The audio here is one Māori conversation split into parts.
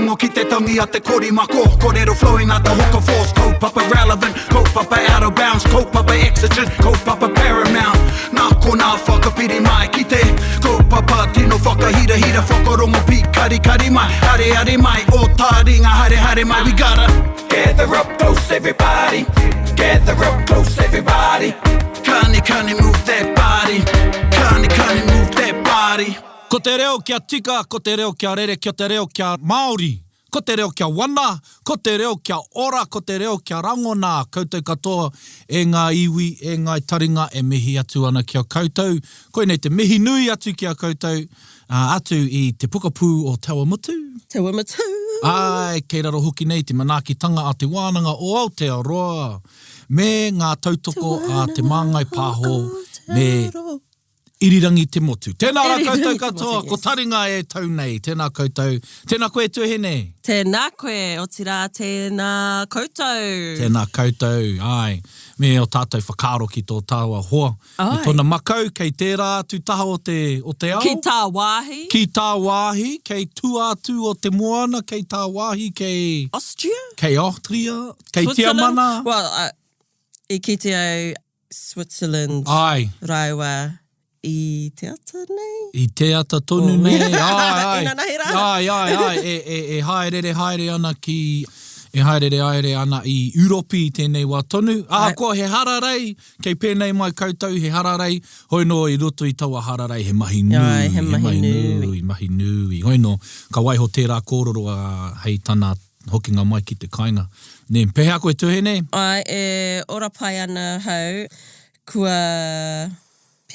whakarongo ki te tangi a te korimako. Kōrero flowing out the hook of force. Kaupapa relevant, kaupapa out of bounds, kaupapa exigent, kaupapa paramount. Nā ko nā whakapiri mai ki te kaupapa tino whakahira whakarongo pi kari mai. Hare mai, o Taringa hare mai. We gotta gather up close everybody. Gather up close everybody. Kani move that body. Kani move that body. Ko te reo kia tika, ko te reo kia rere, ko te reo kia Māori. Ko te reo kia wana, ko te reo kia ora, ko te reo kia rangona. Koutou katoa e ngā iwi, e ngā taringa, e mihi atu ana kia koutou. Koe nei te mihi nui atu kia koutou, atu i te pukapū o Taua mutu. Taua mutu. Ai, kei raro hoki nei te manaakitanga a te wānanga o Aotearoa. Me ngā tautoko a te māngai pāho, me irirangi te motu. Tēnā rā koutou katoa, ko Taringa e tau nei. Tēnā koutou. Tēnā koe tuhene. Tēnā koe, o tira tēnā koutou. Tēnā koutou, ai. Me o tātou whakaro ki tō tāua hoa. Me tōna makau, kei tērā atu taha o te ao. Ki tā wāhi. Ki tā wāhi, kei tuātu o te moana, kei tā wāhi, kei... Austria? Kei Austria, kei Tiamana. Well, I ki te au Switzerland. Ai. Raiwa. I te ata nei? I te ata tonu nei. Ai. Ina nahi rā. Ai. E haere ana ki... E haere ana I Uropi tēnei wā tonu. Ko he hararei, kei pēnei mai koutou, he hararei. Hoi no I roto I taua hararei, he mahi nui. Ai, he mahi nui. Hoi no, ka waiho tērā kōrero hei tana hokinga mai ki te kāinga. Ne, pēhea koe tuhene? Ai, e ora pai ana hau, kua...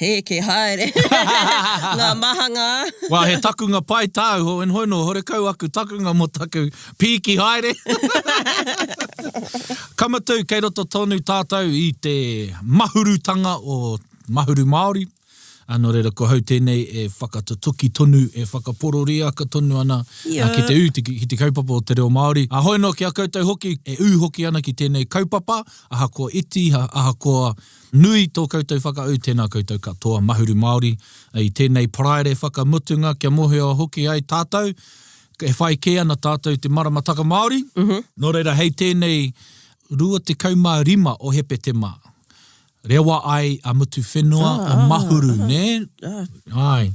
Ke haere. Ngā mahanga. Wā, he takunga pai tāu, en hoi no, hore kau aku takunga mo taku pīki haere. Kamatu, kei roto tonu tātou I te mahurutanga o mahuru Māori. Anō reira ko hau tēnei e whakatutuki tonu, e whakapororia ka tonu ana ki te ki te kaupapa o Te Reo Māori. A hoi no kia koutou hoki, e hoki ana ki tēnei kaupapa, aha ko iti, aha ko nui tō koutou whakau, tēnā koutou katoa mahuru Māori. I tēnei praere whakamutunga kia mohea hoki ai tātou. E whai ke ana tātou te maramataka Māori. Nō reira hei tēnei rua te kaumā rima o Hepetema. Rewa ai a mutu whenua o mahuru, ne? Ai.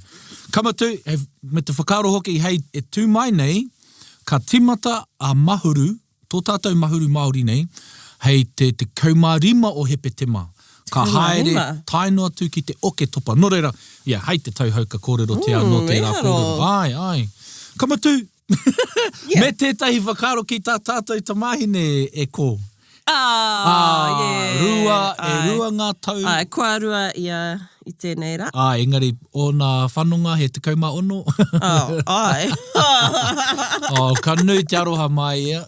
Kamatu, me te whakaro hoki, hei, e tū mai nei, ka timata a mahuru, tō tātou mahuru Māori nei, hei te kaumārima o Hepetema. Ka haere tainoa tū ki te oke topa. Nō reira, hei te tauhauka kōrero te no te rā kōrero. Ai. Kamatu, me tētahi whakaro ki tā tātou tamahine e kō. Rua ngā tau. Kua rua ia I tēnei rā. Engari, o nā whanonga he te kaumā ono. Ka nui te aroha mai ea.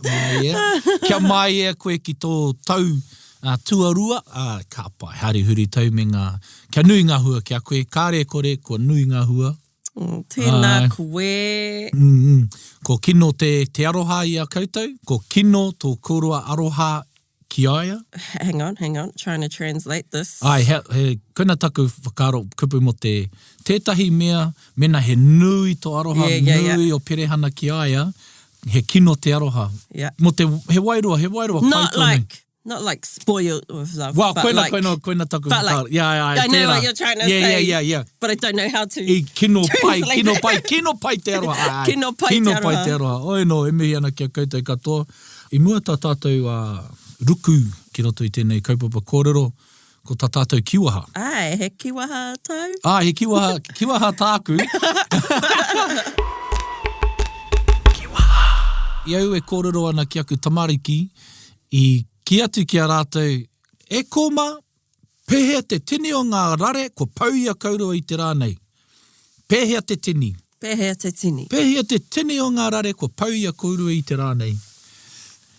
Kia mai ea koe ki tō tau tuarua. Ka pai, hari huri tau me ngā. Kia nui ngā hua kia koe. Kāre kore, kua nui ngā hua. Tēnā koe. Ko kino te aroha I a koutou. Ko kino tō kōrua aroha Kiaia? Hang on, trying to translate this. He koina taku whakaro kupu mo tētahi mena he nui tō aroha, nui o Perehana Kiaia, he kino te aroha. Mo te he wairua Not like spoiled with love. Well, koina taku whakaro. I know what you're trying to say. Yeah. But I don't know how to kino pai te aroha. Kino pai te aroha. Oi no, e mihi ana kia koutou katoa. I mua tā tātou ruku ki roto I tēnei kaupapa kōrero, ko tā tātou kiwaha. He kiwaha tau. He kiwaha tāku. Kiwaha. Iau e kōrero ana ki aku tamariki, I ki atu ki a rātou, e kōma, pēhea te tini o ngā rare, ko pauia kaurua I te rānei. Pēhea te tini. Pēhea te tini. Pēhea te tini o ngā rare, ko pauia kaurua I te rānei.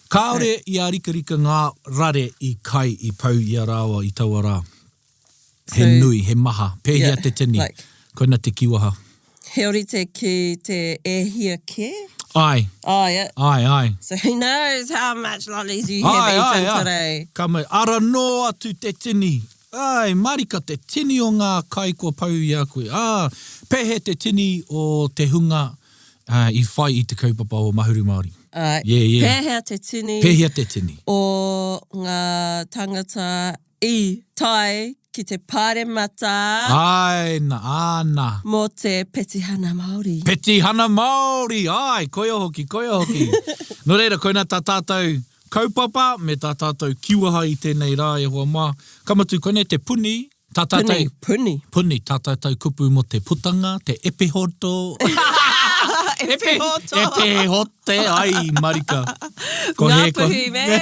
Kāore I a rika ngā rare I kai I pau I a rāwa I taua rā. He nui, he maha. Pēhea te tini. Koina te kiwaha. He orite ki te ehia ke? Ai. Ai. So who knows how much lollies you have eaten today? Ka mai, ara no atu te tini. Ai, marika te tini o ngā kai kua pau I a koe. Pēhe te tini o te hunga I whai I te kaupapa o Mahuru Māori. Pēhea te tini. Pēhea te tini. O ngā tangata I tai ki te Paremata. Ai, nāna. Mō te Petihana Māori. Petihana Māori, ai, koia hoki. No reira, koina tā tātou kaupapa, me tā tātou kiwaha I tēnei rā e hoa mā. Kamatu, koina te puni, tā tātou... Puni, tā tātou kupu mo te putanga, te epehoto. Epehote, ai, marika. Ngāpuhi, man.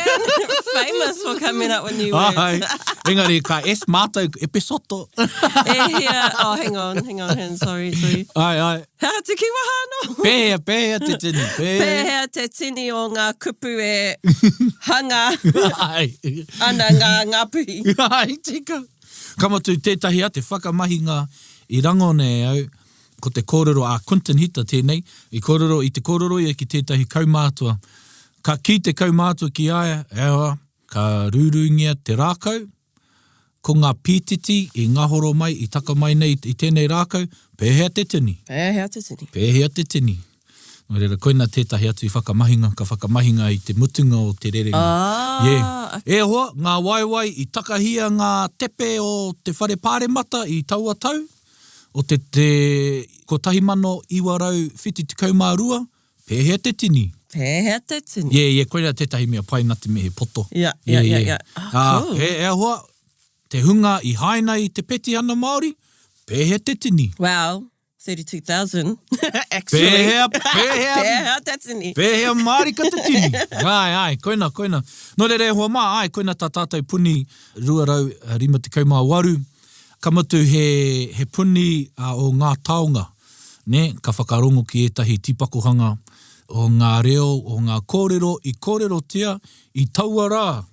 Famous for coming up with new words. Ai, engari, ka es mātou epesoto. Oh, hang on, sorry. Ai. Hea te kiwaha no? Pēhea te tini. Pēhea te tini o ngā kupu e hanga. Ai. Ana ngā ngāpuhi. Ai, tika. Kamatu, tētahi a te whakamahinga I rango nei au, ko te kōrero a Quentin Hita tēnei, I te kōrero ia ki tētahi kaumātua. Ka ki te kaumātua ki aia, ewa, ka rūrungia te rākau, ko ngā pītiti I ngahoro mai, I taka mai nei I tēnei rākau, pēhea te tini. Pēhea te tini. No reira, koina tētahi atu I whakamahinga, ka whakamahinga I te mutunga o te rerenga. E hoa, ngā waiwai I takahia ngā tepe o te whare Paremata I taua tau, o te ko tahi mano iwarau whiti te kaumārua, pēhea te tini. Pēhea te tini. Koina tētahi mea pai nā te mehe poto. Cool. E hoa, te hunga I haina I te Petihana Māori, pēhea te tini. Wow. 32,000. Actually. Pēhea te tini. Pēhea Māori ka te tini. Ai, koina. No re hoa mā, koina tā tātou puni ruarau rima te kaumā waru. Kamatu he puni o ngā Taonga. Ne, ka whakarongo ki ētahi tipakohanga o ngā reo, o ngā kōrero, I kōrero tia, I taua rā,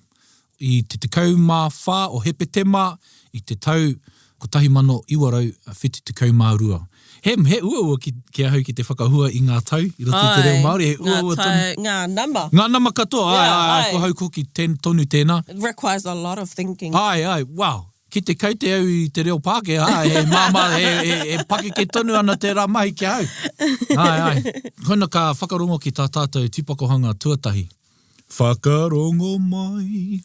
I te tekau mā whā o Hepetema, I te tau, ko tahi mano iwarau whiti tekau mā rua. He ua ki ahau ki te whakahua I ngā tau, I roto te reo Māori, he ua tonu. Ngā nama. Ngā nama katoa, ai, ko hau koki tonu tēnā. It requires a lot of thinking. Ai, wow. Ki te kau te au I te reo Pākehā, he māma, he pake ke tonu ana te rā mahi ki au. Ai. Koina ka whakarongo ki tā tātou tipakohanga tuatahi. Whakarongo mai.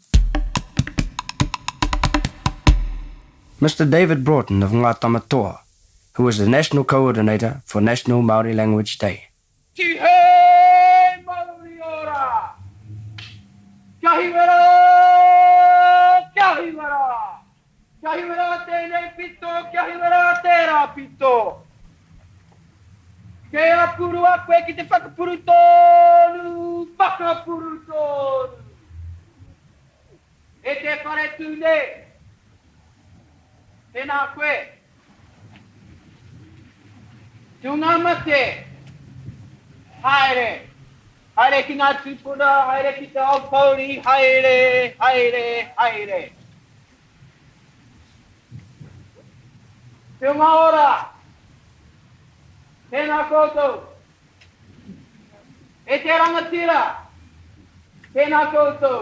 Mr. David Broughton of Ngā Tamatoa, who is the National Coordinator for National Māori Language Day. Ki hei Māori ora! Kia hiwera! Kia hiwera tēnei pito, kia hiwera tērā pito. Ke apuru a koe ki te whakapuru tōnu, E te whare tūne, tēnā koe. Tunga mate, haere ki ngā tūpuna, haere ki te aupauri, haere. Tunga ora, tēnā koutou. E te rangatira, tēnā koutou.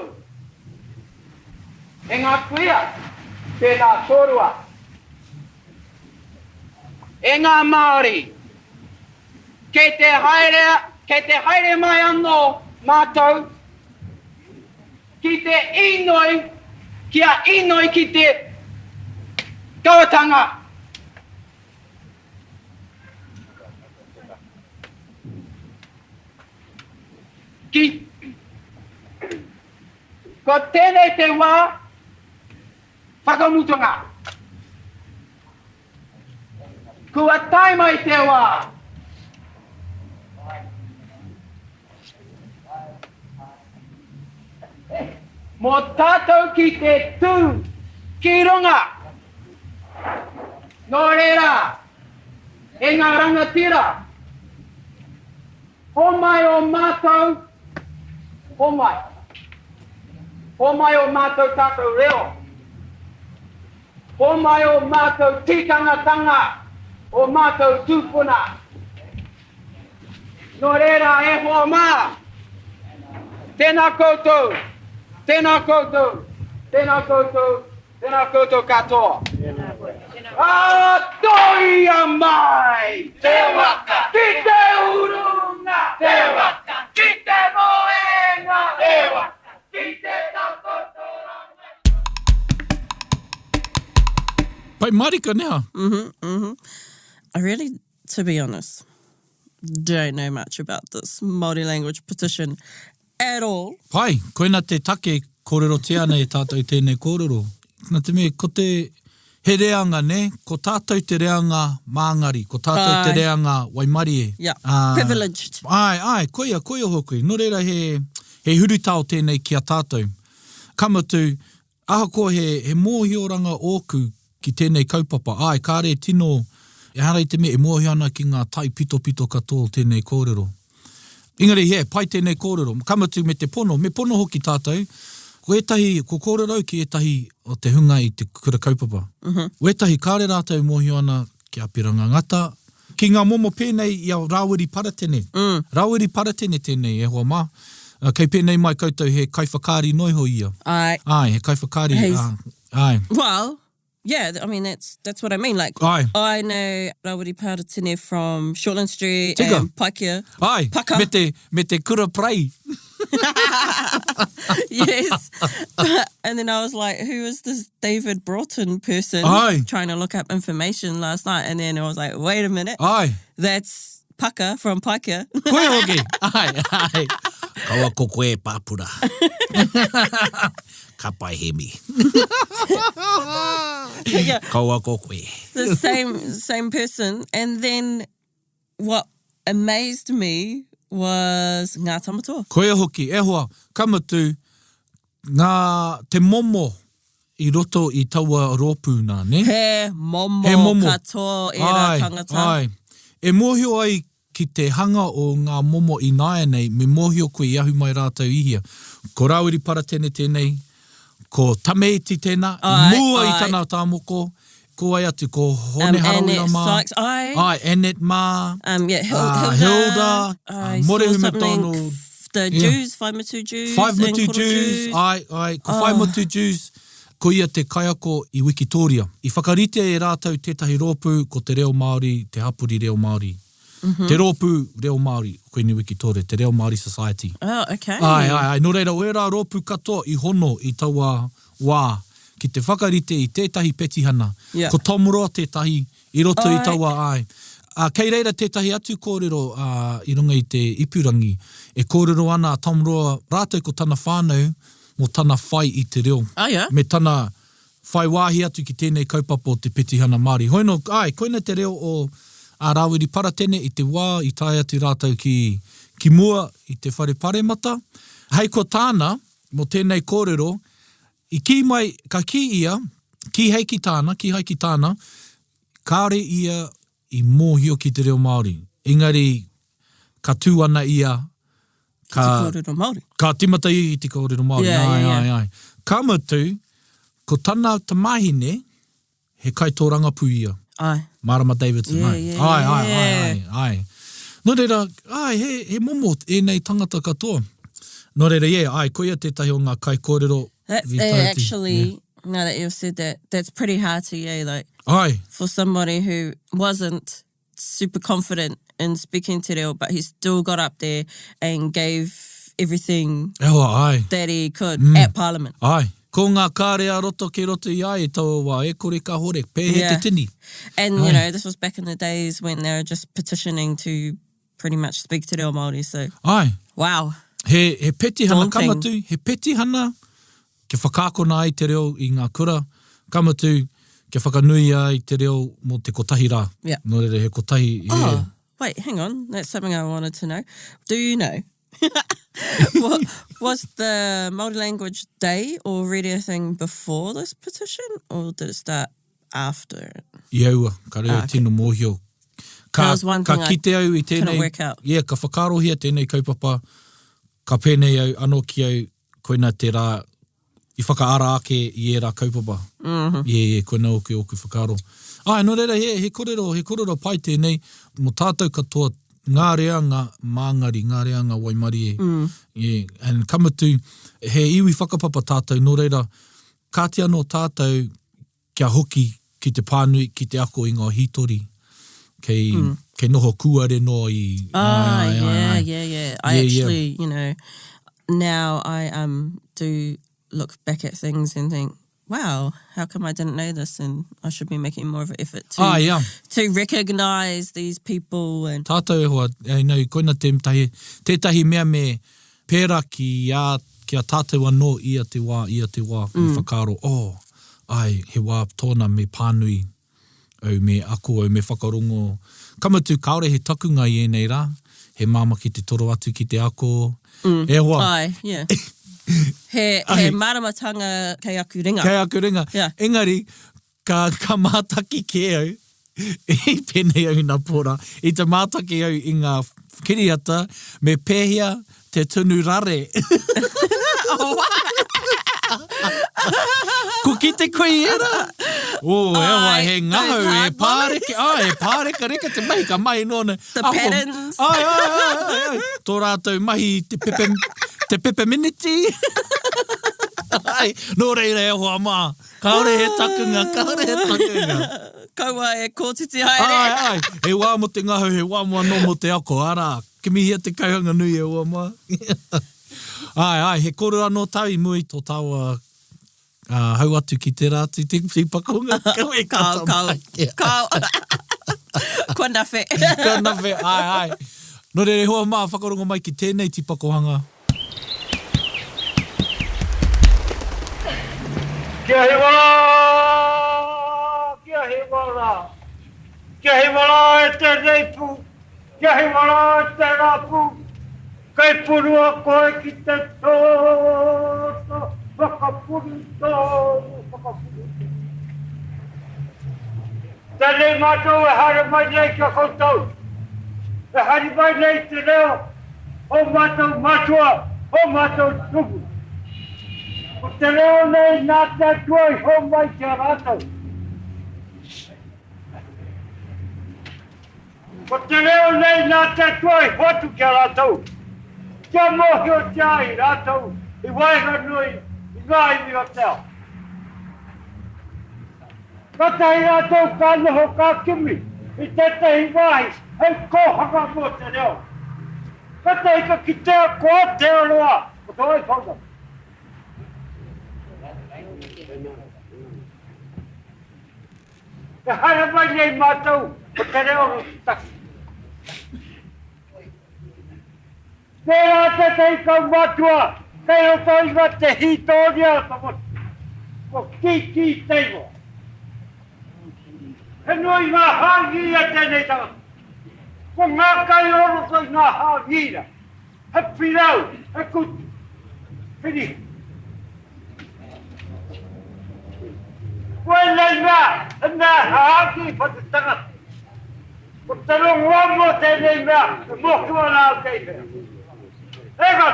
E ngā kuia, tēnā tōrua. E ngā Māori, ke te haere mai anō mātou, ki te inoi, kia inoi ki te tauatanga. Ko tēnei te wā, whakamutunga. Kua tai mai te wā. Mō tātou ki te tū, ki runga. Nō reira, e ngā rangatira. Ho mai o mātou, ho mai o mātou tātou reo. Ho mai o mātou tikangatanga, o mātou tūpuna. Nō reira e hoa mā. Tēnā koutou katoa. tohea mai. Te waka. Ki te urunga. Te waka. Ki te moenga. Te waka. Ki te takotoranga. Pai marika nea. I really, to be honest, don't know much about this Māori language petition at all. Pai, koina te take kōrero te ana e tātou tēnei kōrero. Nā te me, ko te he reanga ne, ko tātou te reanga māngari, ko tātou te reanga waimarie. Yeah, privileged. Ai, koia hoku. No reira he hurutau tēnei ki a tātou. Kamatu, ahakoa he mōhioranga ōku ki tēnei kaupapa. Ai, kāre tino, e harai te me e mōhi ana ki ngā tai pito katoa tēnei kōrero. Engari, pai tēnei kōrero. Kamatu me te pono, me pono hoki tātou. Ko kōrero ki ētahi o te hunga i te kura kaupapa. O ētahi kāre rātou mōhi ana ki a piranga ngata. Ki ngā momo pēnei i au rāwiri paratene. Rāwiri paratene tēnei e hoa mā. Kei pēnei mai koutou he kaiwhakari noiho ia. Ai, he kaiwhakari. Ai. well, yeah, I mean, that's what I mean. Like, Ai. I know Rawiri Paratine from Shortland Street Tika. and Paikea. Ai, Paka. me te kura prai. Yes. And then I was like, who is this David Broughton person? Ai. Trying to look up information last night. And then I was like, wait a minute. Ai. That's Paka from Paikea. Koe hoki. Ai. Kaua ko koe pāpura. Ka pai hemi. Yeah. Kaua ko koe. The same person. And then what amazed me was ngā tamatoa. Koe hoki, e hoa, kamatu, te momo i roto i taua rōpūna, ne? He momo katoa e rā tangata. Ai. E mōhio ai ki te hanga o ngā momo i nāia nei, me mōhio koe i ahu mai rātou ihia. Ko Rawiri Paratene tēnei, ko Tameiti tēnā, mua i tana tāmoko, ko ai atu, ko Hone Harawira mā. Sykes, Ai, Annette mā. Hilda. Hilda. Morehu McDonald. The Jews, Whaimatu Jews. Whaimatu Jews. Ai, ko Whaimatu Jews. Ko ia te kaiako i Wikitoria. I whakarite e rātou tētahi rōpū ko te reo Māori, te hapuri reo Māori. Te rōpū reo Māori, koe ni Wikitoria, te reo Māori Society. Oh, okay. Ai. Nō reira, o e rā rōpū katoa i hono i taua wā, ki te whakarite i tētahi petihana. Yeah. Ko tomuroa tētahi i roto i taua ai. Kei reira tētahi atu kōrero i runga i te ipurangi, e kōrero ana tomuroa rātou ko tana whānau, mo tana whai i te reo. Yeah. Me tana whai wāhi atu ki tēnei kaupapa o te petihana Māori. Hoino, koina te reo o a Rawiri Paratene i te wā, i tai atu rātou ki mua i te whare Paremata. Hei ko tāna, mo tēnei kōrero, i ki mai, ka ki ia, ki hei ki tāna, kāre ia i mōhio ki te reo Māori. Engari, ka tū ana ia, Te kōrero Māori. Ka timata i te kōrero Māori. Yeah. Ka matu, ko tana tamahine, he kaitōranga pū ia. Ai. Marama Davidson. Ai. Nō reira, he momo e nei tangata katoa. Nō reira, koia tētahi o ngā kai kōrero. Actually, now that you've said that, that's pretty hearty, like, for somebody who wasn't super confident in speaking te reo, but he still got up there and gave everything that he could at Parliament. Ai. Ko ngā kāre a roto ke roto i ai, taua wā, e kore ka hore, pēhea te tini. And, you know, this was back in the days when they were just petitioning to pretty much speak te reo Māori, so... Ai. Wow. He petihana kamatu, he petihana, ke whakākona ai te reo i ngā kura, kamatu, ke whakanui ai te reo mo te kotahi rā. Yeah. Nō reira, he kotahi... Oh, wait, hang on, that's something I wanted to know. Do you know? Was the Māori Language Day already a thing before this petition, or did it start after it? Iaua, ka reo tino mōhio. That was one thing I couldn't work out. Yeah, ka whakarohia tēnei kaupapa, ka pēnei au, anō ki au, koina te rā, i whakaara ake i e rā kaupapa. Koina oku whakaro. Nō reira, he kōrero pai tēnei, mo tātou katoa, ngā reanga māngari, ngā reanga waimarie. And kamatu, he iwi whakapapa tātou, nō reira, ka te anō tātou kia hoki ki te pānui, ki te ako i ngā hitori. Kei noho kuare no i... Yeah. I actually, you know, now I do look back at things and think, wow, how come I didn't know this? And I should be making more of an effort to recognise these people. And tātou e hoa, koina tētahi mea me pēra kia tātou anō ia te wā, i whakaro. He wā tōna me pānui, au me ako, au me whakarongo. Kamatu kaore he takunga i enei rā, he māma ki te toro atu ki te ako. E hoa. He maramatanga kei aku ringa. Yeah. Engari, ka mātaki ke au, i pēnei au nā pōra, i te mātaki au i ngā kiriata, me pēhea te tunu rare. Ko ki te koe era. Ewa, he ngahau, he pāreka reka te mahi, ka mai nōna. The patterns. Tō rātou mahi te pepperminti. Nō reira e hoa mā. Kaore he takunga. Kaua e kōtiti haere. He wā mo te ngahau, he wā mua no mo te ako. Ara, ke mihia te kauhanga nui e hoa mā. He kōrero anō tau i mui tō tāua hau atu ki te rātu te pakonga. Kau. Kua nawhi. No re hoa mā whakarongo mai ki tēnei ti pakohanga. Kia he wala e te reipu, kia he wala e te rapu, kei purua koe ki te tōto, whakapuru tō. Tēnei mātou e hara mai nei kia koutou, e hari mai nei te reo, o mātou matua, o mātou tuku. O te reo nei nā te tuai ho mai kia rātou. O te reo nei nā te tuai hotu kia rātou. Kia mohi o te ai rātou, i waiha nui, i ngā imi o teo. Katahi rātou ka noho ka kimi, i tētahi wahi, hei kōhanga mo te reo. Katahi ka ki tea ko te oroa, o te oi kōga. Te hara mai nei mātou, o te reo no taki. Pērā te tei kau mātua, kei o toinga te hitoria ka motu, o ki teigo. He nui ngā hāngia tēnei tangata. Ko ngā kai oro koi ngā hāngira. He pirau, he kutu, pini. Koe nei ngā hāki patu tangata. Ko te rongoa mo tēnei mea, e mokua nāo kei mea. Ega,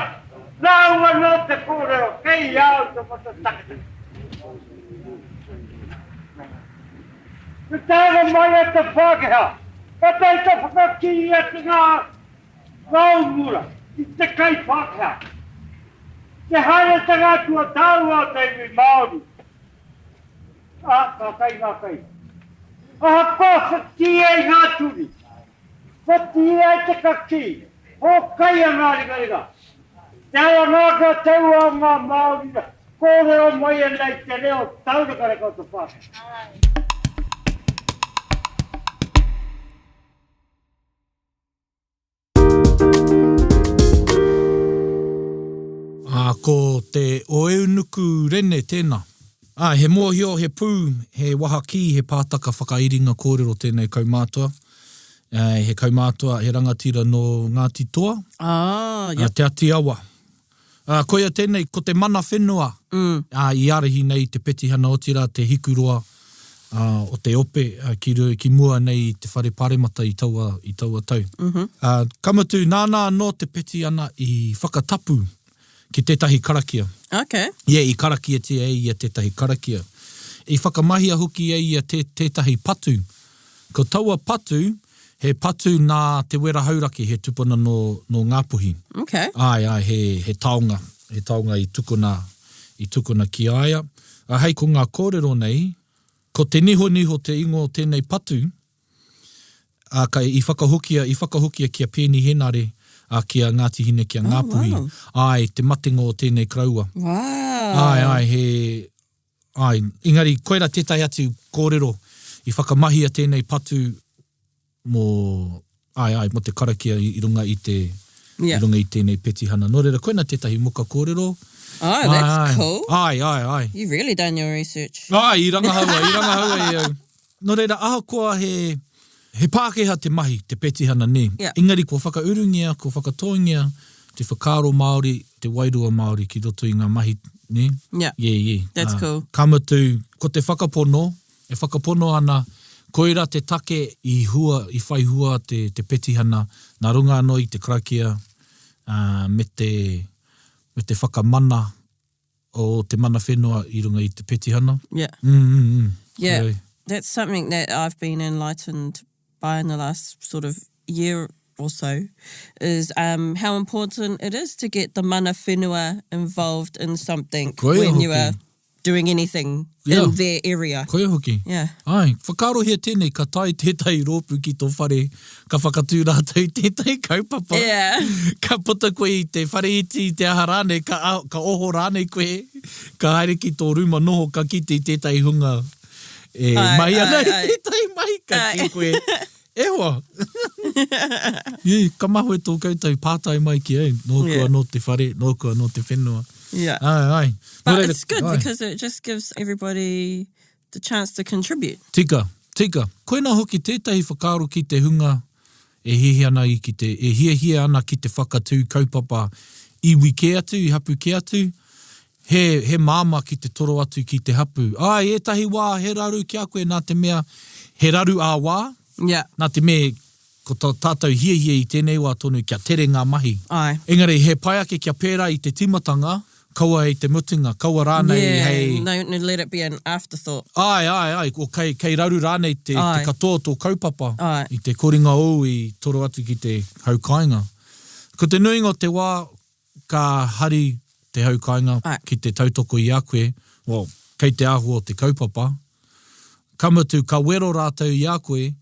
nāua no te kōrero, kei iau te patu takata. Te tāna mai e te Pākehā, ka tei te whakaki e te ngā umura, i te kai Pākehā. Te haere te ngātua tāua te iwi Māori. Ka kai ngā kai. Aha ko whatie i ngā turi. Whatie i te kaki. Ho kai a ngā ringa. Te awa ngāka teua ngā Māori. Kōrero mai e nei te reo tauraka reka o te Pākehā. Ko te oeunuku rene tēnā. He mōhio, he pū, he wahaki, he pātaka whakairinga kōrero tēnei kaumātua. He kaumātua, he rangatira no Ngāti Toa. Te ati awa. Koia tēnei, ko te mana whenua. I arahi nei te Petihana Otira, te hikuroa o te ope, ki mua nei te whare Paremata i taua tau. Kamatu nāna no te Petihana i whakatapu. Ki tētahi karakia. Okay. I karakia te ei a tētahi karakia. I whakamahia hoki ei a tētahi patu. Ko taua patu, he patu nā te wera hauraki, he tupuna no Ngāpuhi. Okay. He taonga. He taonga i tukuna ki aia. Hei ko ngā kōrero nei, ko te niho te ingo tēnei patu, i whakahokia kia pēni henare, kia Ngāti Hine, kia Ngāpuhi. Wow. Ai, te matengo o tēnei kraua. Wow. Engari, koera tētai atu kōrero, i whakamahia tēnei patu mo te karakia i runga i tēnei petihana. Nō reira, koena tētahi muka kōrero. Oh, that's cool. Ai. You've really done your research. I rangahaua iau. Nō reira, ahakoa he Pākehā te mahi, te petihana ne. Yeah. Engari, ko whakaurungia, ko whakatoingia, te whakaro Māori, te wairua Māori ki roto i ngā mahi, ne? Yeah. That's cool. Kamatu, ko te whakapono, e whakapono ana, koira te take i whai hua te petihana, nā runga anō i te karakia, me te whakamana o te mana whenua i runga i te petihana. Yeah. Yeah. That's something that I've been enlightened by in the last sort of year or so, is how important it is to get the mana whenua involved in something when you are doing anything in their area. Koia hoki. Yeah. Ai, whakarohia tēnei, ka tai tētai rōpu ki tō whare, ka whakatū rātou tētai kaupapa. Yeah. Ka puta koe i te whare iti i te aha rānei, ka oho rānei koe, ka haere ki tō ruma noho, ka kite i tētai hunga. Mai ana i tētai mai, ka ki koe. Ewa. Ka maho e tō koutou pātai mai ki au. Nōkua no te whare, nōkua no te whenua. Yeah. Ai. But it's good because it just gives everybody the chance to contribute. Tika. Koina hoki tētahi whakaro ki te hunga e hiahia ana ki te whakatū kaupapa i wike atu, i hapu ke atu. He māma ki te toro atu ki te hapu. Ai, ētahi wā, he raru ki a koe, nā te mea, he raru ā wā. Yeah. Nā te mea, ko tātou hiahia i tēnei wā tonu kia tere ngā mahi. Ai. Engari, he pai ake kia pērā i te timatanga, kaua i te mutunga, kaua rānei hei... No, let it be an afterthought. Ai, ko kei raru rānei te katoa tō kaupapa, i te koringa o i toro atu ki te haukainga. Ko te nuinga o te wā, ka hari te haukainga ki te tautoko i a koe, kei te ahu o te kaupapa. Kamatu, ka wero rātou i a koe,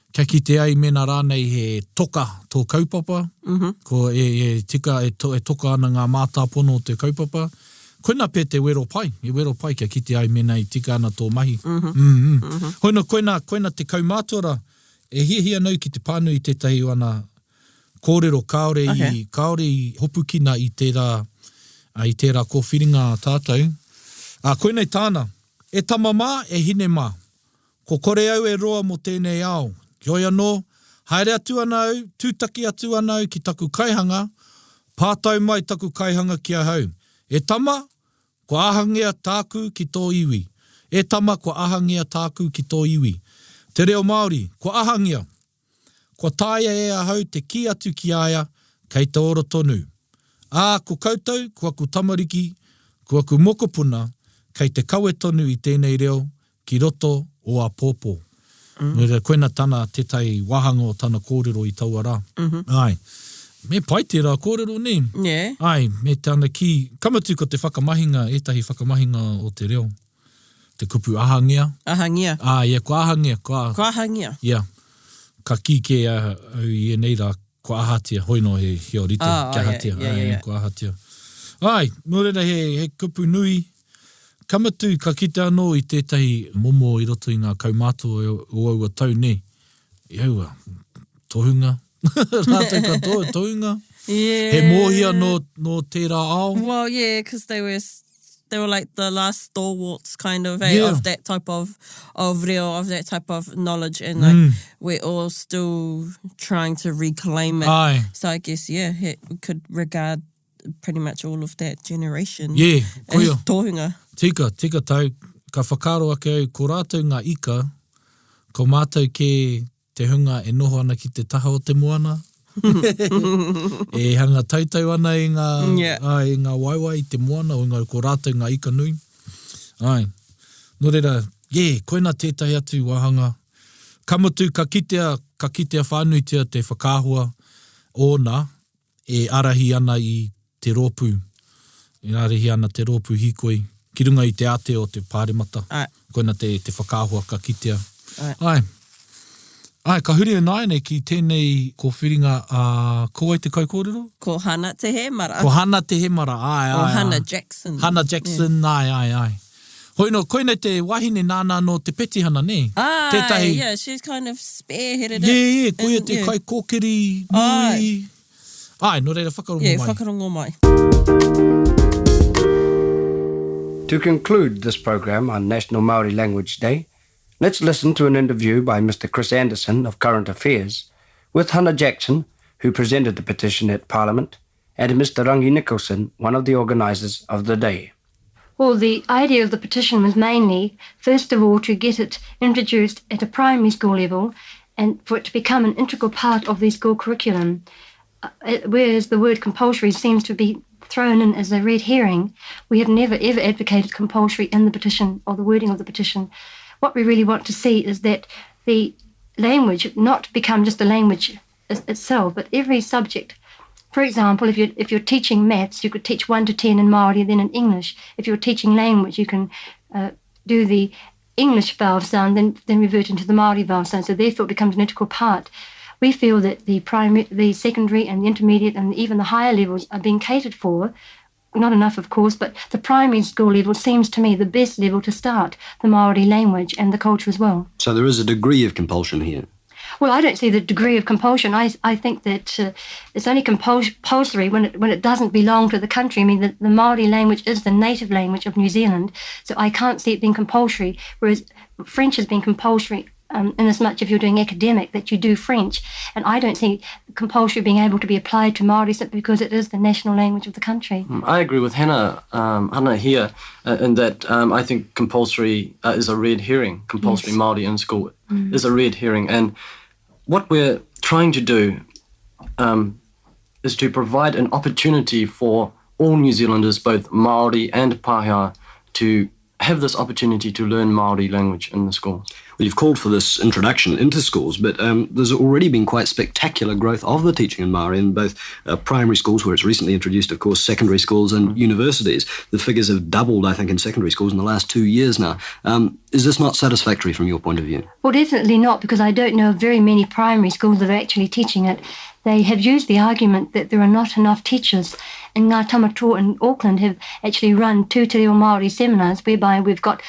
kia ki te ai mena rānei he toka tō kaupapa, ko e toka ana ngā mātāpono o te kaupapa. Koina pē te wero pai, kia ki te ai mena i tika ana tō mahi. Hoina koina te kaumātora, e hiahia nau ki te pānu i tētahi wana kōrero kaore i hopukina i tērā kōwhiringa tātou. Koina i tāna, e tamamā e hine mā, ko kore au e roa mo tēnei ao. Ki hoi anō, haere atu anau, tūtaki atu anau ki taku kaihanga, pātau mai taku kaihanga kia hau. E tama, ko ahangia tāku ki tō iwi. E tama, ko ahangia tāku ki tō iwi. Te reo Māori, ko ahangia. Ko tāia e ahau te ki atu ki aia, kei te oro tonu. Ko koutou, ko aku tamariki, ko aku mokopuna, kei te kaue tonu i tēnei reo, ki roto o a pōpō. Koina tana tētai wahanga o tana kōrero i taua rā. Ai, me pai tērā kōrero, ne? Yeah. Ai, me tana ki, kamatu ko te whakamahinga, ētahi whakamahinga o te reo. Te kupu ahangia. Ahangia. Ko ahangia. Ko ahangia. Yeah. Ka ki ke au i e nei rā, ko ahatia. Hoino he hiorite, kia hatia. Yeah. Ko ahatia. Ai, nō reira he kupu nui. Kamatu ka kite anō i tētahi momo i roto i ngā kaumātua o aua tau, ne? Iaua, tohunga. Rātou katoa, tohunga. Yeah. He mōhia no tērā ao. Well, yeah, because they were like the last stalwarts kind of, of that type of reo, of that type of knowledge, and like we're all still trying to reclaim it. Ai. So I guess, we could regard pretty much all of that generation as tohunga. Tika tau, ka whakaro ake au, ko rātou ngā ika, ko mātou ke te hunga e noho ana ki te taha o te moana. E hanga tautau ana i ngā waiwai i te moana, o ko rātou ngā ika nui. Ai, nō reira, koina tētai atu wahanga. Kamatu, ka kitea whānuitia te whakāhua ōna, e arahi ana i te rōpū. E arahi ana te rōpū hikoi, ki runga i te ate o te Paremata. Koina te whakaahua ka kitea. Ai, ka huri nai nei ki tēnei ko whiringa ko ai te kōrero? Ko Hana Te He Mara. Ko Hana Te He Mara, Or Hannah Jackson. Hannah Jackson, ai. Hoino, koina te wahine nāna no te Petihana, ne? Tētahi. Yeah, she's kind of spearheaded it. Yeah, koia te kai kōkiri, nui. Ai, no reira whakarongo mai. Whakarongo mai. To conclude this program on National Māori Language Day, let's listen to an interview by Mr. Chris Anderson of Current Affairs with Hannah Jackson, who presented the petition at Parliament, and Mr. Rangi Nicholson, one of the organisers of the day. Well, the idea of the petition was mainly, first of all, to get it introduced at a primary school level and for it to become an integral part of the school curriculum. Whereas the word compulsory seems to be thrown in as a red herring, we have never ever advocated compulsory in the petition or the wording of the petition. What we really want to see is that the language not become just the language itself, but every subject. For example, if you're teaching maths, you could teach 1 to 10 in Māori, then in English. If you're teaching language, you can do the English vowel sound, then revert into the Māori vowel sound. So therefore, it becomes an integral part. We feel that the primary, the secondary, and the intermediate, and even the higher levels are being catered for. Not enough, of course, but the primary school level seems to me the best level to start the Māori language and the culture as well. So there is a degree of compulsion here. Well, I don't see the degree of compulsion. I think that it's only compulsory when it doesn't belong to the country. I mean, the Māori language is the native language of New Zealand, so I can't see it being compulsory, whereas French has been compulsory in as much if you're doing academic, that you do French. And I don't see compulsory being able to be applied to Māori simply because it is the national language of the country. I agree with Hannah here in that I think compulsory is a red herring. Compulsory yes. Māori in school is a red herring. And what we're trying to do is to provide an opportunity for all New Zealanders, both Māori and pēhea, to have this opportunity to learn Māori language in the schools. Well, you've called for this introduction into schools, but there's already been quite spectacular growth of the teaching in Māori in both primary schools, where it's recently introduced, of course, secondary schools and universities. The figures have doubled, I think, in secondary schools in the last 2 years now. Is this not satisfactory from your point of view? Well, definitely not, because I don't know of very many primary schools that are actually teaching it. They have used the argument that there are not enough teachers. And Ngā Tamatoa in Auckland have actually run 2 Te Reo Māori seminars whereby we've got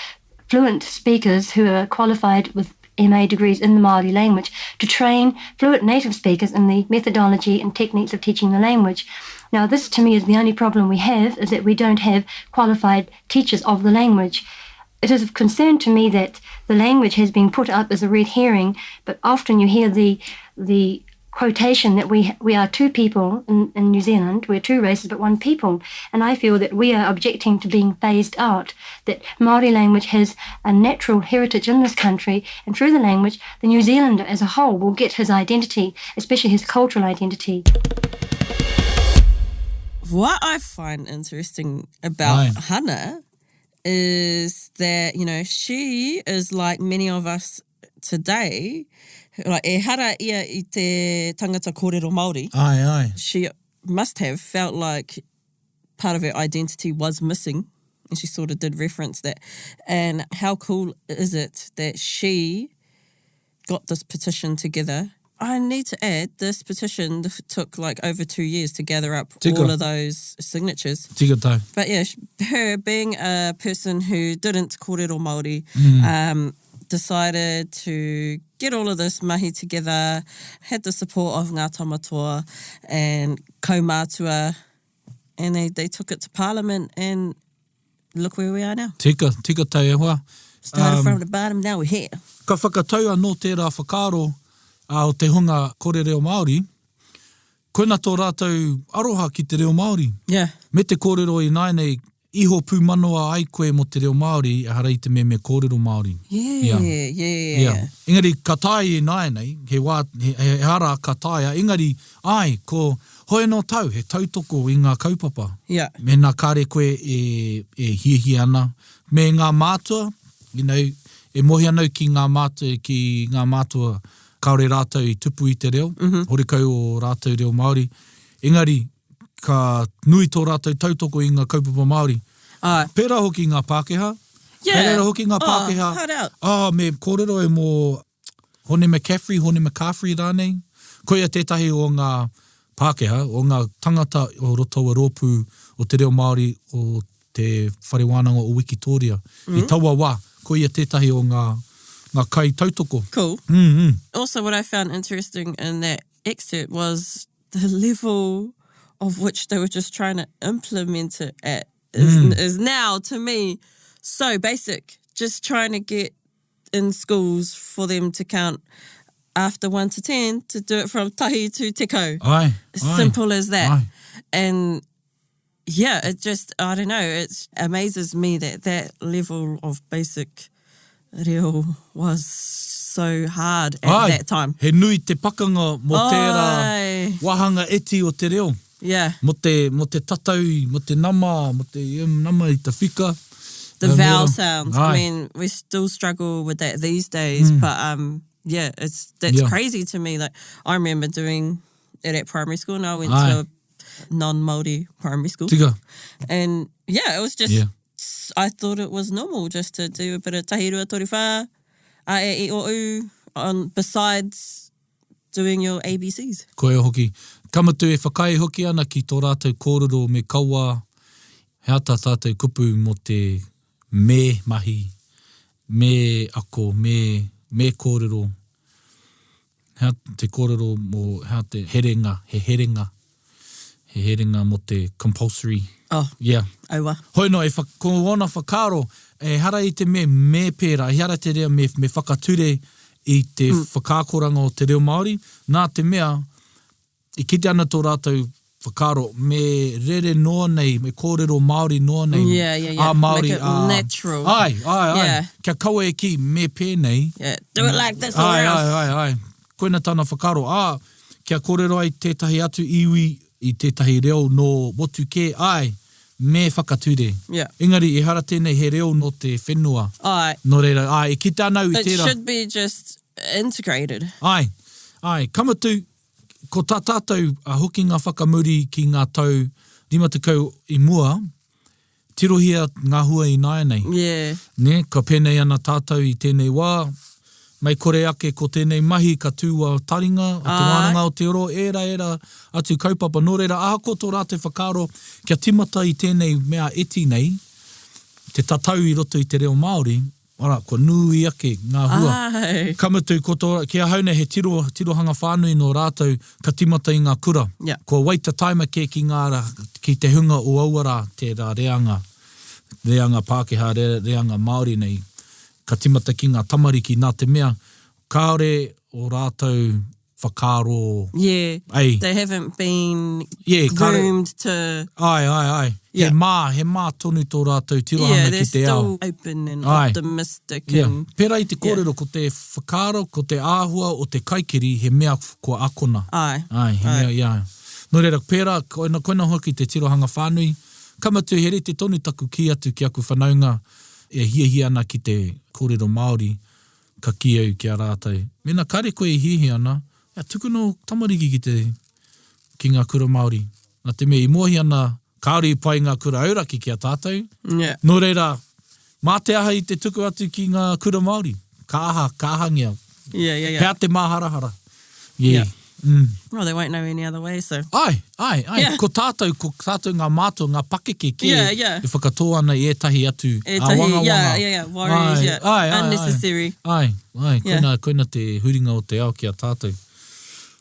fluent speakers who are qualified with MA degrees in the Māori language to train fluent native speakers in the methodology and techniques of teaching the language. Now, this to me is the only problem we have, is that we don't have qualified teachers of the language. It is of concern to me that the language has been put up as a red herring, but often you hear the quotation that we are 2 people in New Zealand, we're 2 races but 1 people, and I feel that we are objecting to being phased out, that Māori language has a natural heritage in this country, and through the language the New Zealander as a whole will get his identity, especially his cultural identity. What I find interesting about Hannah is that, you know, she is like many of us today. Like, e hara ia I te tangata kōrero Māori. Ai. She must have felt like part of her identity was missing, and she sort of did reference that. And how cool is it that she got this petition together? I need to add, this petition took like over 2 years to gather up all of those signatures. Tika tau. But yeah, her being a person who didn't kōrero Māori, decided to get all of this mahi together, had the support of Ngā Tamatoa and kaumātua, and they took it to Parliament, and look where we are now. Tika tau e hoa. Started from the bottom, now we're here. Ka whakataua no tērā whakaro o te hunga kōrero Māori, koina tō rātou aroha ki te reo Māori. Yeah. Me te kōrero I nainei, iho pū manoa ai koe mo te reo Māori, e hara I te me kōrero Māori. Yeah. Engari, ka tai e nainei, he hara ka taia, engari, ko hoe no tau, he tautoko I ngā kaupapa. Yeah. Me nā kāre koe e hihi ana. Me ngā mātua, you know, e mohi anau ki ngā mātua, kaore rātou I tupu I te reo, horikau o rātou reo Māori. Engari, ka nui tō rātou tautoko I ngā kaupapa Māori. Pērā hoki ngā Pākehā. Pērā hoki ngā Pākehā. Hard out. Me kōrero e mō Hone McCaffrey rānei. Koia tētahi o ngā Pākehā, o ngā tangata o roto a rōpū o te reo Māori o te whare wānanga o Wikitoria. I taua wā, koia tētahi o ngā kai tautoko. Cool. Also, what I found interesting in that excerpt was the level of which they were just trying to implement it at is now, to me, so basic. Just trying to get in schools for them to count after 1 to 10 to do it from tahi to tekau. Simple as that. And yeah, it just, I don't know, it amazes me that level of basic reo was so hard at that time. He nui te pakanga mo tērā wahanga eti o te reo. Yeah. Mo te tatau, mo te nama, mo te nama I te whika. The vowel sounds. I mean, we still struggle with that these days, but yeah, that's crazy to me. Like, I remember doing it at primary school, and I went to a non-Māori primary school. Tika. And yeah, it was just, I thought it was normal just to do a bit of tahirua toriwha, a e o u, besides doing your ABCs. Koe hoki. Kamatu e whakai hoki ana ki tō rātou kōrero me kaua, he ata tātou kupu mo te me mahi, me ako, me kōrero. Hea te kōrero mo hea te herenga, he herenga mo te compulsory. Oh, yeah. Aua. Hoi no, ko ona whakaro, e hara I te me pēra, e hara te rea me whakature I te whakākoranga o te reo Māori. Nā te mea, I kite ana tō rātou whakaro, me rere noa nei, me kōrero Māori noa nei. Yeah. A Māori, make it natural. Ai. Kia kaua e ki me pēnei. Yeah, do it like this or else. Ai. Koina tāna whakaro, kia kōrero ai tētahi atu iwi I tētahi reo no motu ke, me whakature. Yeah. Engari, e hara tēnei he reo no te whenua. No reira, e kita anau I tērā. It should be just integrated. Ai. Kamatu, ko tā tātou a hoki ngā whakamuri ki ngā tau 5 tekau I mua, tirohia ngā hua I nāianei. Yeah. Ne, ka pēnei ana tātou I tēnei wā, mai kore ake ko tēnei mahi ka tūa taringa, o te wānanga o te oro, era atu kaupapa, no reira, ko tō rātou whakaro, kia timata I tēnei mea eti nei, te tatau I roto I te reo Māori, ko nui ake ngā hua. Kamatu, kia haune he tirohanga whānui no rātou, ka timata I ngā kura. Yeah. Ko waita taima ke ki ngāra, ki te hunga o auara, te reanga Pākehā, reanga Māori nei, ka timata ki ngā tamariki nā te mea, kāore o rātou whakaro. Yeah, they haven't been groomed to... Ai. Yeah. He mā tonu tō rātou tirohanga ki te ao. Yeah, they're still open and optimistic. And, Pērā I te kōrero, ko te whakaro, ko te āhua o te kaikiri, he mea ko akona. He mea, No reira, pērā, koina hoki te tirohanga whānui, kamatu here te tonu taku ki atu ki aku whanaunga, e hia ana ki te kōrero Māori, ka ki au ki a rātou. Mena kare koe hia ana, tuku no tamariki ki ngā kura Māori. Nā te mea I mohi ana, kāori pai ngā kura auraki ki a tātou. Yeah. No reira, mā te aha I te tuku atu ki ngā kura Māori. Ka aha ngia. Yeah. Pea te māharahara. Yeah. Well, they won't know any other way, so... Ai. Yeah. Ko tātou ngā mātua, ngā pakeke ke, Yeah. E whakatō ana I ētahi atu. Ētahi, yeah. Worries, unnecessary. Ai. Koina te huringa o te ao ki a tātou.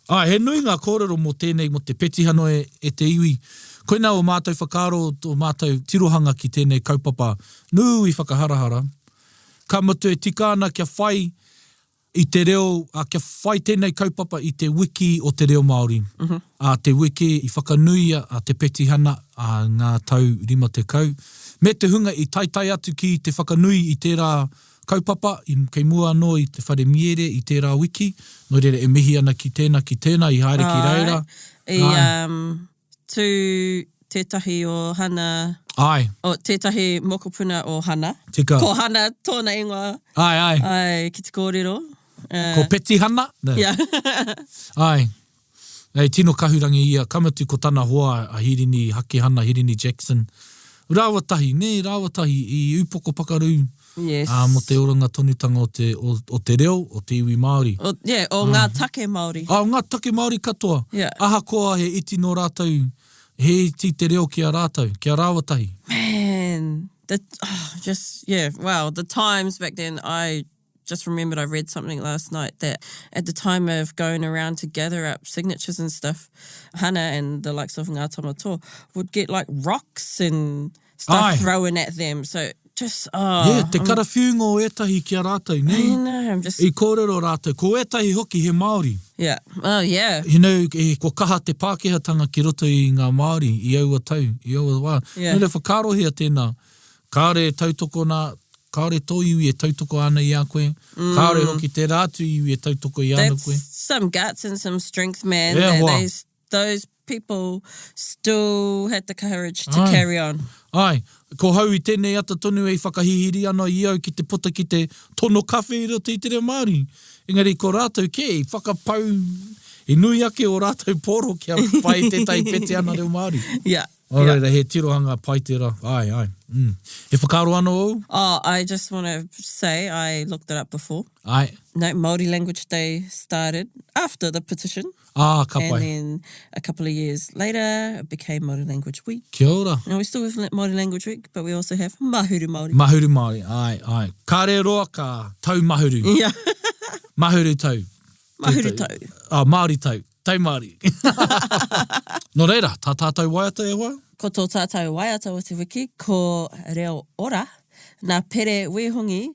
He nui ngā kōrero mo tēnei, mo te petihano e te iwi. Koina o mātou whakaro, o mātou tirohanga ki tēnei kaupapa. Nui whakaharahara. Ka matu e tika ana kia whai I te reo, kia whai tēnei kaupapa I te wiki o te reo Māori. Te wiki I whakanui a te petihana a ngā tau 5 tekau. Me te hunga I taitai atu ki te whakanui I tērā kaupapa, kei mua anō I te whare miere I tērā wiki. No reira e mihi ana ki tēnā I haere ki reira. Tu tētahi o hana... O tētahi mokopuna o hana. Tika. Ko hana tōna ingoa. Ai. Ki te kōrero. Ko petihana. Yeah. Ai. Tino kahurangi ia. Kamatu ko tana hoa a Hirini, Hakehana, Hirini Jackson. Rāwatahi, I upoko pakaru. Yes. Mo te oranga tonutanga o te reo, o te iwi Māori. O ngā take Māori. Ngā take Māori katoa. Yeah. Ahakoa he iti no rātou, he iti te reo kia rātou, kia rāwatahi. Man, wow, the times back then, I just remembered I read something last night that at the time of going around to gather up signatures and stuff, Hana and the likes of Ngā Tamatoa would get like rocks and stuff thrown at them. So just, te karawhiunga o ētahi kia rātou, ne? I know, I'm just... I kōrero rātou, ko ētahi hoki he Māori. Yeah, oh yeah. You know, ko kaha te Pākehatanga ki roto I ngā Māori, I aua tau, I aua wā. Yeah. Nere whakarohia tēnā, kāre tautoko nā, kāre tō iwi e tautoko ana I a koe, kāre hoki te rātu iwi e tautoko I ana koe. That's some guts and some strength, man. Yeah, that those people still had the courage to carry on. Ai, ko hau I tēnei ata tonu e whakahihiri ana I au ki te puta ki te tono kawhi I roto I te reo Māori. Engari ko rātou ke, whakapau, I nui ake o rātou poro kia pai tētai Petihana Reo Māori. Yeah. Alright, he tirohanga pai tērā. Ai. He whakaro anō au? Oh, I just want to say, I looked it up before. Ai. No, Māori Language Day started after the petition. Ka pai. And then a couple of years later, it became Māori Language Week. Kia ora. Now, we still have Māori Language Week, but we also have Mahuru Māori. Mahuru Māori, ai. Kāreroa ka tau mahuru. Yeah. Mahuru tau. Mahuru tau. Māori tau. Tau Māori. No reira, tā tātou waiata e hoa? Ko tō tātou waiata o te wiki, ko reo ora, nā pere wehongi,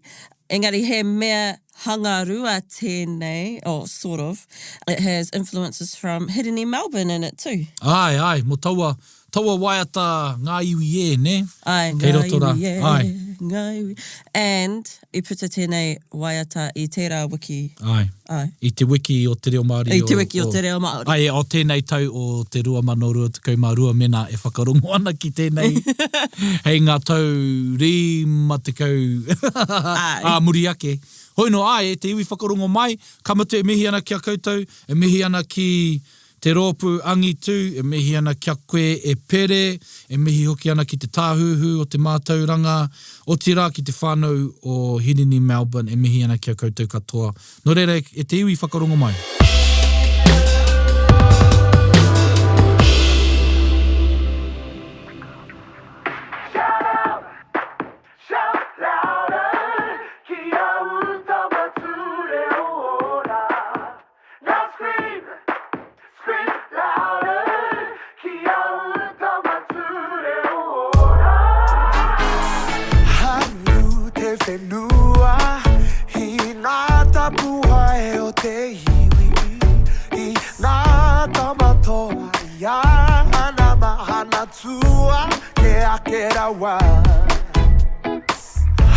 engari he mea hangarua tēnei, sort of. It has influences from hidden in Melbourne in it too. Ai, mo taua waiata ngā iwi e, ne? Ai, Kei ngā roto rā. iwi e, Ai. ngā iwi. And I puta tēnei waiata I tērā wiki. Ai. I te wiki o te reo Māori. I te wiki o te reo Māori. Ai, o tēnei tau o te 2022 mena e whakarongo ana ki tēnei. Hei ngā tau rima tekau. Muri ake. Hoi no e te iwi whakarongo mai, kamatu e mihi ana kia koutou, e mihi ana ki te rōpū angitu, e mihi ana kia koe e pere, e mihi hoki ana ki te tāhuhu o te mātauranga, o tira ki te whānau o Hirini Melbourne, e mihi ana kia koutou katoa. No reira, e te iwi whakarongo mai.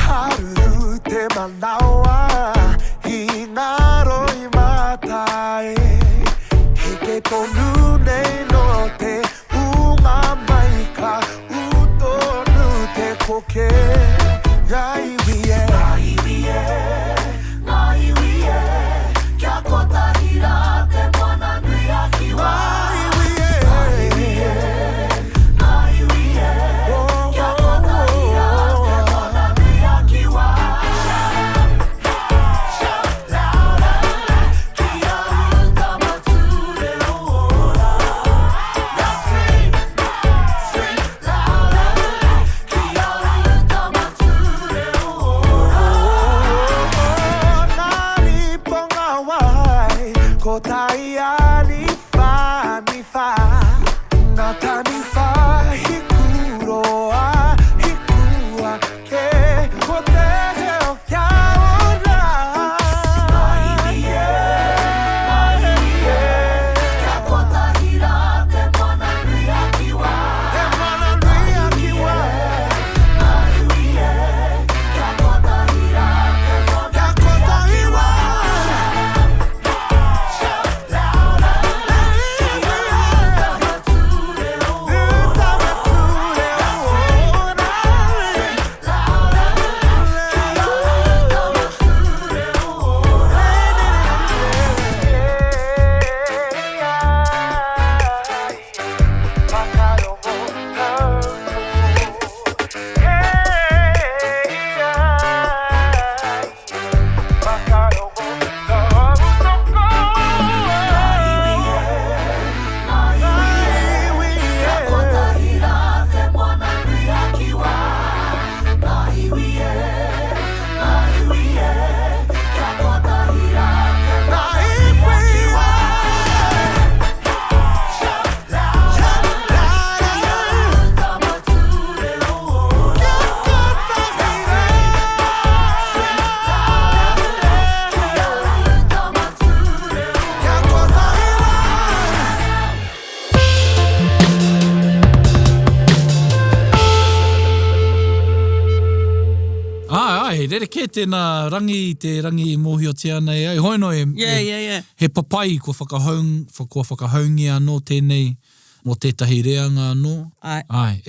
Haru te manawa I ngā roi mātai He ke tonu nei no te hunga mai ka utonu te koke Ngā iwi e Kia kotahi rā te mana nui a kiwa Ai, rere kē tēnā rangi, te rangi mōhio te anei. Ai, hoino he papai ko whakahaungi anō tēnei mō tētahi reanga anō. Ai.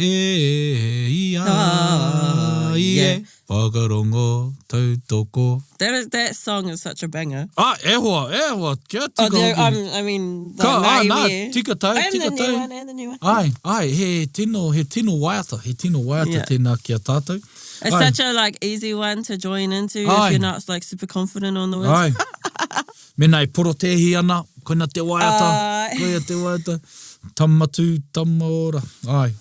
Whakarongo, tautoko. That song is such a banger. E hoa. Kia tika I mean, the tika tau. And the new one. Ai, he tino waiata. Tēnā kia tātou. It's such a easy one to join into if you're not super confident on the words. Ai. Mēnā porotehi ana, koina te waiata. Tamatu, tamaora. Ai.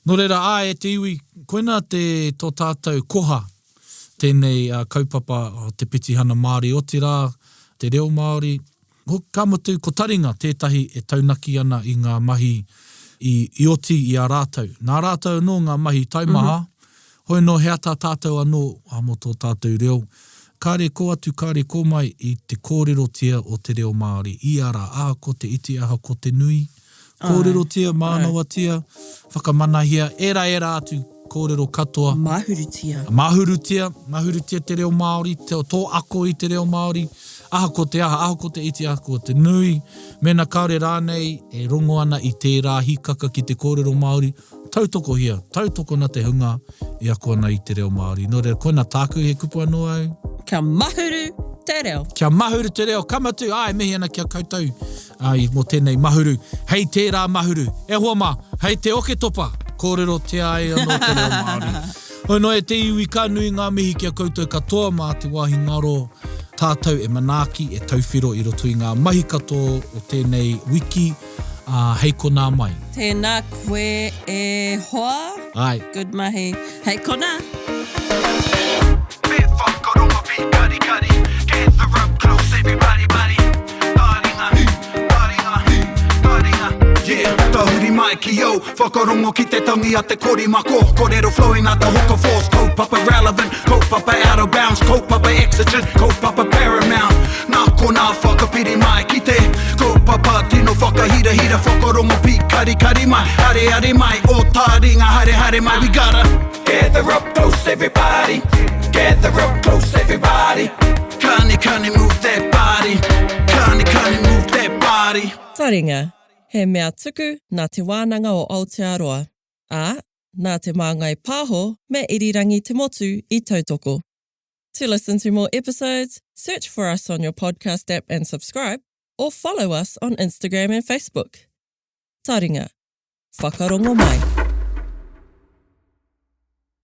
Nō reira, te iwi, koina te tō tātou koha, tēnei kaupapa te Petihana Māori o te rā, te reo Māori. Ka mutu, ko Taringa, tētahi e taunaki ana i ngā mahi i oti i a rātou. Nā rātou anō ngā mahi taumaha, hoi no hea tā tātou anō, amo tō tātou reo. Kāre ko atu, kāre ko mai i te kōrero tia o te reo Māori. I ara, aha ko te iti, aha ko te nui. Kōrero tia, mānawa tia, whakamanahia, era atu kōrero katoa. Mahuru tia te reo Māori, tō ako i te reo Māori, aha ko te iti, aha ko te nui. Mēnā kaore rānei, e rongo ana i tērā hikaka ki te kōrero Māori, tautoko hia, tautoko na te hunga, i ako ana i te reo Māori. Nō reira, koina tāku he kupu anō au. Kia mahuru te reo. Kia mahuru te reo, kamatu, mihi ana kia koutou. Ai, mō tēnei mahuru. Hei tērā mahuru. E hoa mā, hei te oke topa. Kōrero te ai anō te reo Māori. Hoi no te iwi ka nui ngā mihi kia koutou katoa mā te wāhi ngaro. Tātou e manaaki, e tauwhiro i roto i ngā mahi katoa o tēnei wiki. Hei kona mai. Tēnā koe e hoa. Ai. Good mahi. Hei kona. Bit whakarongo, bit kari. Gather up close, everybody, buddy. Yeah, tahuri mai ki au, whakarongo ki te tangi a te korimako. Kōrero flowing at the hook force, kaupapa relevant, kaupapa out of bounds, kaupapa exigent, kaupapa paramount. Nā kona whakapiri mai ki te kaupapa tino whakahira, whakarongo pi kari mai, hare mai, o Taringa, hare mai. We gotta gather up close everybody, gather up close everybody. Kani move that body, kani move that body. Taringa. He mea tuku nā te wānanga o Aotearoa, nā te māngai pāho me irirangi te motu I tautoko. To listen to more episodes, search for us on your podcast app and subscribe, or follow us on Instagram and Facebook. Taringa. Whakarongo mai.